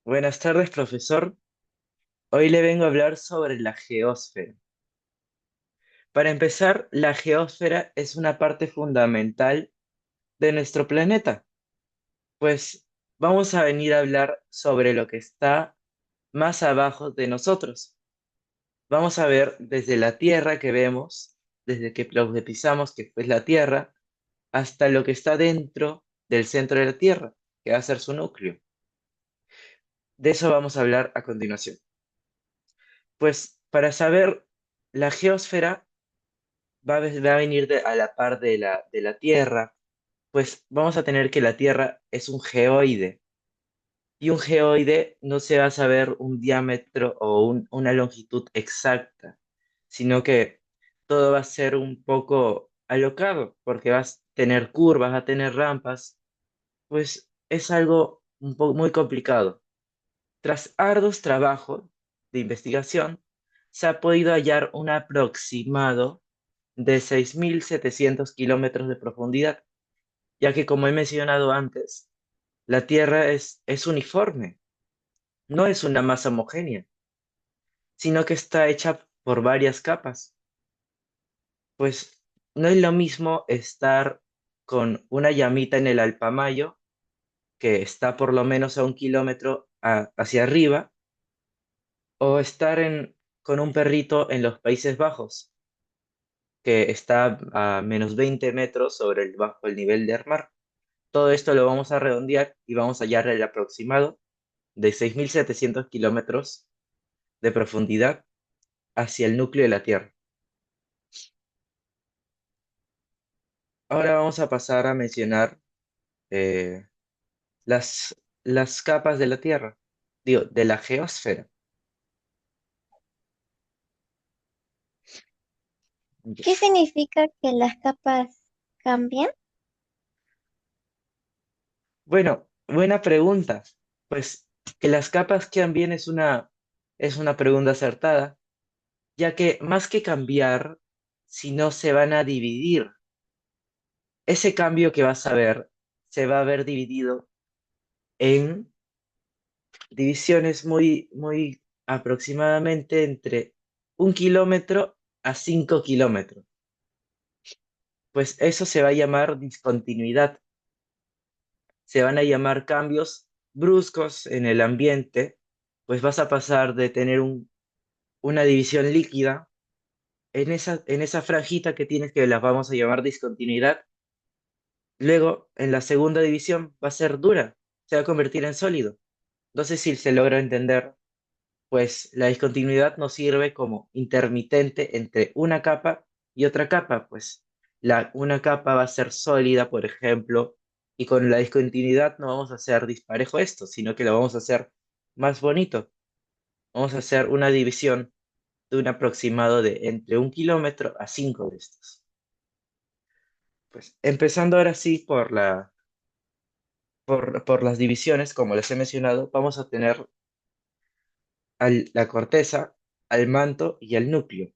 Buenas tardes, profesor. Hoy le vengo a hablar sobre la geósfera. Para empezar, la geósfera es una parte fundamental de nuestro planeta, pues vamos a venir a hablar sobre lo que está más abajo de nosotros. Vamos a ver desde la Tierra que vemos, desde que lo que pisamos, que es la Tierra, hasta lo que está dentro del centro de la Tierra, que va a ser su núcleo. De eso vamos a hablar a continuación. Pues para saber la geósfera va a venir a la par de la Tierra, pues vamos a tener que la Tierra es un geoide. Y un geoide no se va a saber un diámetro o una longitud exacta, sino que todo va a ser un poco alocado, porque vas a tener curvas, vas a tener rampas, pues es algo un poco muy complicado. Tras arduos trabajos de investigación, se ha podido hallar un aproximado de 6.700 kilómetros de profundidad, ya que como he mencionado antes, la Tierra es uniforme, no es una masa homogénea, sino que está hecha por varias capas. Pues no es lo mismo estar con una llamita en el Alpamayo, que está por lo menos a 1 kilómetro hacia arriba, o estar con un perrito en los Países Bajos, que está a -20 metros sobre bajo el nivel del mar. Todo esto lo vamos a redondear y vamos a hallar el aproximado de 6.700 kilómetros de profundidad hacia el núcleo de la Tierra. Ahora vamos a pasar a mencionar eh, las capas de la Tierra, digo, de la geósfera. ¿Qué significa que las capas cambian? Bueno, buena pregunta. Pues que las capas quedan bien es una pregunta acertada, ya que más que cambiar, si no se van a dividir. Ese cambio que vas a ver se va a ver dividido en divisiones muy aproximadamente entre 1 kilómetro a 5 kilómetros. Pues eso se va a llamar discontinuidad. Se van a llamar cambios bruscos en el ambiente, pues vas a pasar de tener una división líquida en esa franjita que tienes, que la vamos a llamar discontinuidad. Luego, en la segunda división va a ser dura, se va a convertir en sólido. No sé si se logra entender, pues la discontinuidad nos sirve como intermitente entre una capa y otra capa, pues una capa va a ser sólida, por ejemplo, y con la discontinuidad no vamos a hacer disparejo esto, sino que lo vamos a hacer más bonito. Vamos a hacer una división de un aproximado de entre 1 kilómetro a 5 de estos. Pues empezando ahora sí por las divisiones, como les he mencionado, vamos a tener la corteza, al manto y al núcleo.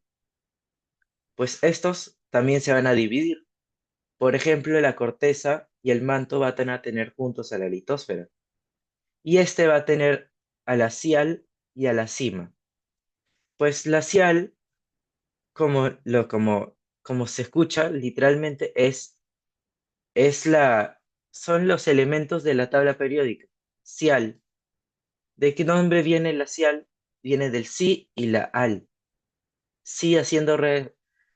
Pues estos también se van a dividir. Por ejemplo, la corteza y el manto van a tener juntos a la litosfera. Y este va a tener a la cial y a la cima. Pues la cial, como se escucha, literalmente es son los elementos de la tabla periódica. Cial. ¿De qué nombre viene la cial? Viene del si y la al. Si haciendo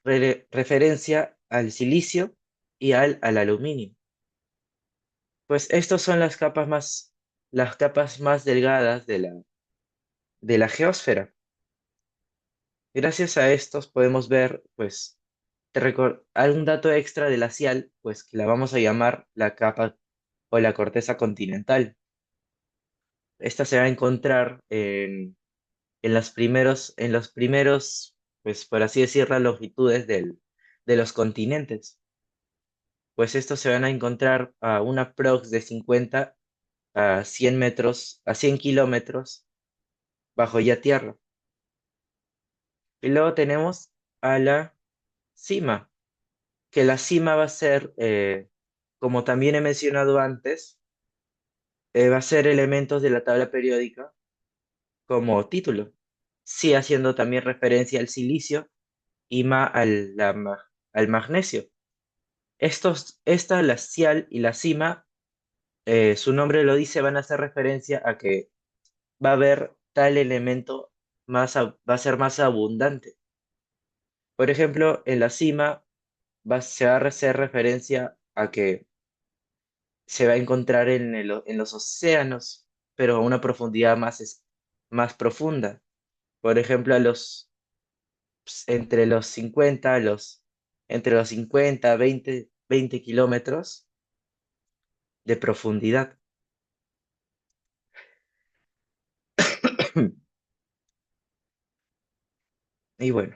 referencia al silicio y al aluminio. Pues estas son las capas más delgadas de la geósfera. Gracias a estos podemos ver, pues, algún dato extra de la cial, pues que la vamos a llamar la capa o la corteza continental. Esta se va a encontrar en los primeros, pues por así decirlo, longitudes de los continentes. Pues estos se van a encontrar a una prox de 50 a 100 metros, a 100 kilómetros bajo ya tierra. Y luego tenemos a la cima, que la cima va a ser, como también he mencionado antes, va a ser elementos de la tabla periódica como título, sí haciendo también referencia al silicio y al magnesio. La cial y la cima, su nombre lo dice, van a hacer referencia a que va a haber tal elemento va a ser más abundante. Por ejemplo, en la cima se va a hacer referencia a que se va a encontrar en los océanos, pero a una profundidad más profunda. Por ejemplo, entre los 20 kilómetros de profundidad. Y bueno,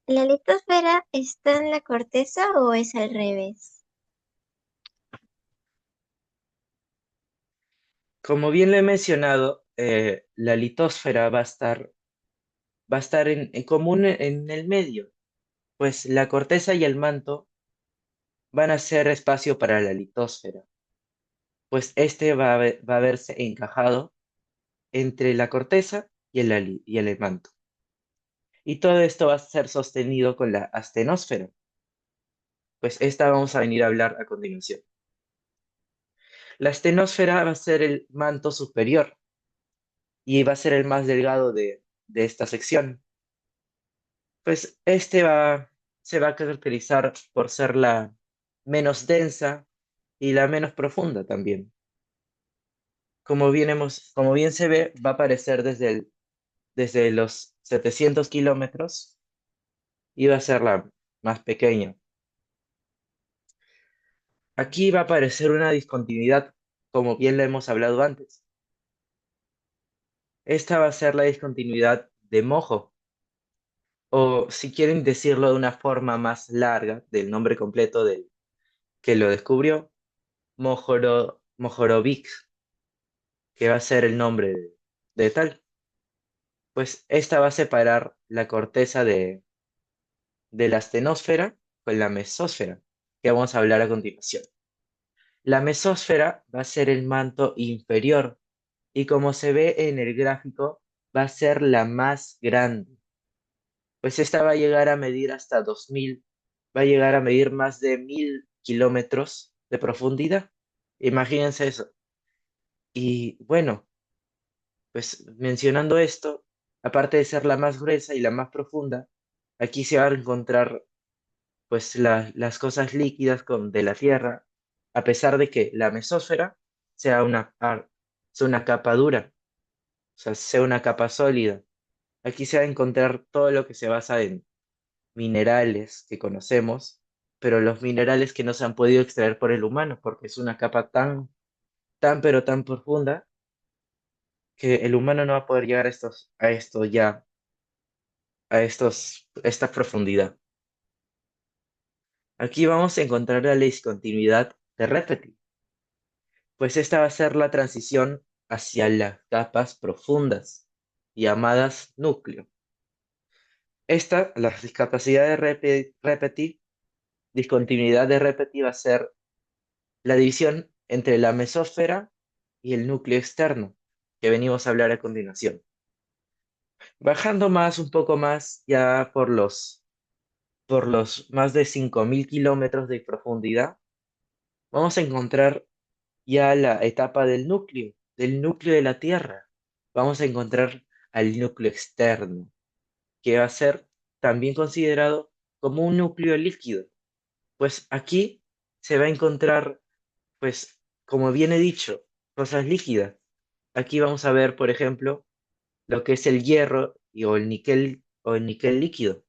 ¿La litosfera está en la corteza o es al revés? como bien lo he mencionado, la litosfera va a estar en común en el medio, pues la corteza y el manto van a ser espacio para la litosfera, pues este va a verse encajado entre la corteza y el manto. Y todo esto va a ser sostenido con la astenosfera, pues esta vamos a venir a hablar a continuación. La astenosfera va a ser el manto superior y va a ser el más delgado de esta sección. Pues se va a caracterizar por ser la menos densa y la menos profunda también. Como bien se ve, va a aparecer desde los 700 kilómetros y va a ser la más pequeña. Aquí va a aparecer una discontinuidad, como bien lo hemos hablado antes. Esta va a ser la discontinuidad de Mojo, o si quieren decirlo de una forma más larga del nombre completo del que lo descubrió, Mohorovic, que va a ser el nombre de tal. Pues esta va a separar la corteza de la astenosfera con la mesósfera, que vamos a hablar a continuación. La mesósfera va a ser el manto inferior y como se ve en el gráfico, va a ser la más grande, pues esta va a llegar a medir hasta 2000, va a llegar a medir más de 1000 kilómetros de profundidad. Imagínense eso. Y bueno, pues mencionando esto, aparte de ser la más gruesa y la más profunda, aquí se van a encontrar pues las cosas líquidas de la Tierra, a pesar de que la mesósfera sea sea una capa dura, o sea, sea una capa sólida. Aquí se va a encontrar todo lo que se basa en minerales que conocemos, pero los minerales que no se han podido extraer por el humano, porque es una capa pero tan profunda que el humano no va a poder llegar esta profundidad. Aquí vamos a encontrar la discontinuidad de Repeti, pues esta va a ser la transición hacia las capas profundas, llamadas núcleo. La discapacidad de discontinuidad de Repeti va a ser la división entre la mesósfera y el núcleo externo, que venimos a hablar a continuación. Bajando un poco más, ya por los más de 5000 kilómetros de profundidad, vamos a encontrar ya la etapa del núcleo de la Tierra. Vamos a encontrar al núcleo externo, que va a ser también considerado como un núcleo líquido. Pues aquí se va a encontrar, pues, como bien he dicho, cosas líquidas. Aquí vamos a ver, por ejemplo, lo que es el hierro o el níquel líquido.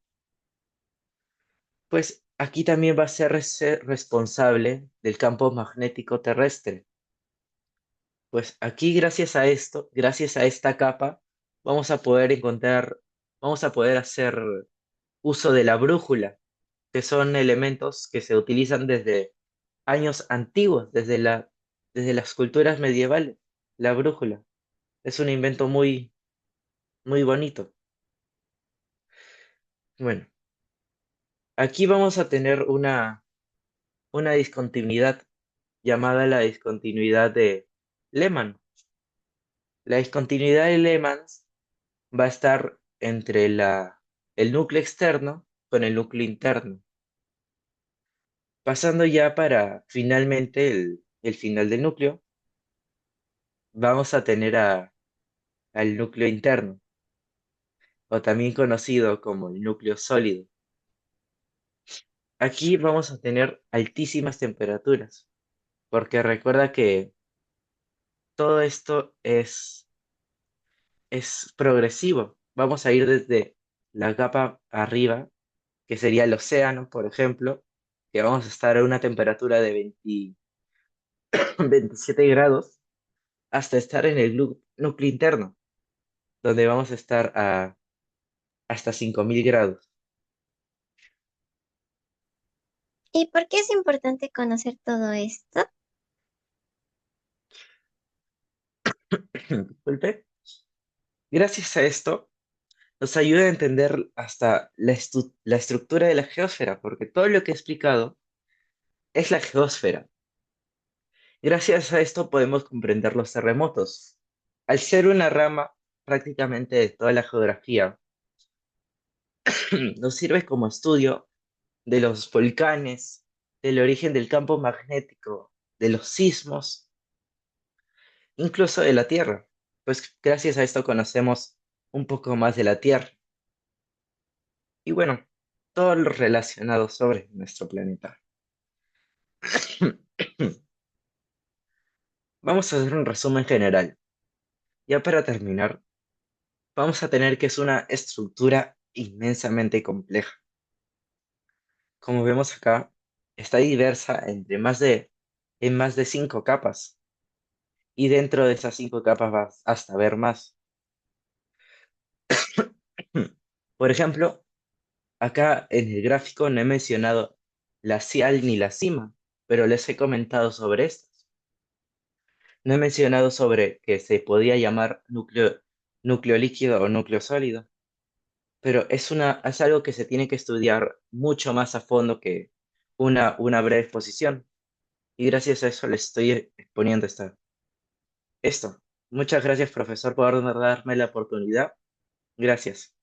Pues aquí también va a ser responsable del campo magnético terrestre. Pues aquí, gracias a esto, gracias a esta capa, vamos a poder vamos a poder hacer uso de la brújula, que son elementos que se utilizan desde años antiguos, desde las culturas medievales. La brújula es un invento muy bonito. Bueno, aquí vamos a tener una discontinuidad llamada la discontinuidad de Lehmann. La discontinuidad de Lehmann va a estar entre el núcleo externo con el núcleo interno. Pasando ya para finalmente el final del núcleo, vamos a tener al núcleo interno, o también conocido como el núcleo sólido. Aquí vamos a tener altísimas temperaturas, porque recuerda que todo esto es progresivo. Vamos a ir desde la capa arriba, que sería el océano, por ejemplo, que vamos a estar a una temperatura de 27 grados, hasta estar en el núcleo interno, donde vamos a estar hasta 5000 grados. ¿Y por qué es importante conocer todo esto? Disculpe. Gracias a esto, nos ayuda a entender hasta la estructura de la geósfera, porque todo lo que he explicado es la geósfera. Gracias a esto podemos comprender los terremotos. Al ser una rama prácticamente de toda la geografía, nos sirve como estudio de los volcanes, del origen del campo magnético, de los sismos, incluso de la Tierra. Pues gracias a esto conocemos un poco más de la Tierra y bueno, todo lo relacionado sobre nuestro planeta. Vamos a hacer un resumen general. Ya para terminar, vamos a tener que es una estructura inmensamente compleja. Como vemos acá, está diversa en más de 5 capas. Y dentro de esas 5 capas vas hasta ver más. Por ejemplo, acá en el gráfico no he mencionado la cial ni la cima, pero les he comentado sobre estas. No he mencionado sobre que se podía llamar núcleo líquido o núcleo sólido, pero es algo que se tiene que estudiar mucho más a fondo que una breve exposición. Y gracias a eso les estoy exponiendo esto. Muchas gracias, profesor, por darme la oportunidad. Gracias.